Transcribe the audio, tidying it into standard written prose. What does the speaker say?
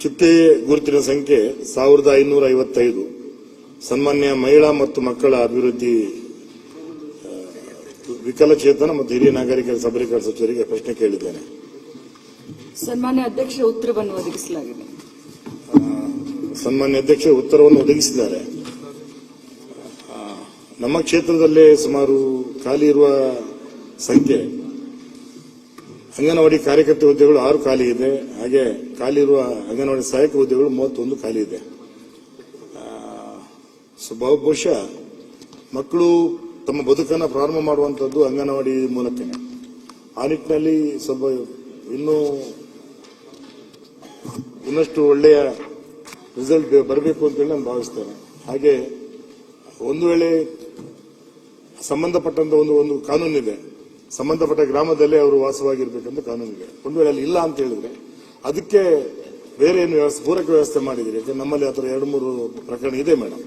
ಚಿಟ್ಟೆ ಗುರುತಿನ ಸಂಖ್ಯೆ 1555. ಸನ್ಮಾನ್ಯ ಮಹಿಳಾ ಮತ್ತು ಮಕ್ಕಳ ಅಭಿವೃದ್ಧಿ ವಿಕಲಚೇತನ ಮತ್ತು ಹಿರಿಯ ನಾಗರಿಕರ ಸಬಲೀಕರಣ ಸಚಿವರಿಗೆ ಪ್ರಶ್ನೆ ಕೇಳಿದ್ದೇನೆ. ಸನ್ಮಾನ್ಯ ಅಧ್ಯಕ್ಷ ಉತ್ತರವನ್ನು ಒದಗಿಸಲಾಗಿದೆ. ಸನ್ಮಾನ್ಯ ಅಧ್ಯಕ್ಷ ಉತ್ತರವನ್ನು ಒದಗಿಸಿದ್ದಾರೆ. ನಮ್ಮ ಕ್ಷೇತ್ರದಲ್ಲೇ ಸುಮಾರು ಖಾಲಿ ಇರುವ ಸಂಖ್ಯೆ ಅಂಗನವಾಡಿ ಕಾರ್ಯಕರ್ತೆ ಹುದ್ದೆಗಳು 6 ಖಾಲಿ ಇದೆ. ಹಾಗೆ ಖಾಲಿ ಇರುವ ಅಂಗನವಾಡಿ ಸಹಾಯಕ ಹುದ್ದೆಗಳು 31 ಖಾಲಿ ಇದೆ. ಬಹುಶಃ ಮಕ್ಕಳು ತಮ್ಮ ಬದುಕನ್ನು ಪ್ರಾರಂಭ ಮಾಡುವಂತದ್ದು ಅಂಗನವಾಡಿ ಮೂಲಕನೇ. ಆ ನಿಟ್ಟಿನಲ್ಲಿ ಸ್ವಲ್ಪ ಇನ್ನಷ್ಟು ಒಳ್ಳೆಯ ರಿಸಲ್ಟ್ ಬರಬೇಕು ಅಂತೇಳಿ ನಾನು ಭಾವಿಸ್ತೇನೆ. ಹಾಗೆ ಒಂದು ವೇಳೆ ಸಂಬಂಧಪಟ್ಟಂತ ಒಂದು ಕಾನೂನಿದೆ, ಸಂಬಂಧಪಟ್ಟ ಗ್ರಾಮದಲ್ಲೇ ಅವರು ವಾಸವಾಗಿರ್ಬೇಕಂತ ಕಾನೂನಿದೆ. ಒಂದು ವೇಳೆ ಅಲ್ಲಿ ಇಲ್ಲ ಅಂತ ಹೇಳಿದ್ರೆ ಅದಕ್ಕೆ ಬೇರೆ ಏನು ಪೂರಕ ವ್ಯವಸ್ಥೆ ಮಾಡಿದಿರಿ. ಯಾಕಂದ್ರೆ ನಮ್ಮಲ್ಲಿ ಆ ಥರ 2-3 ಪ್ರಕರಣ ಇದೆ ಮೇಡಮ್.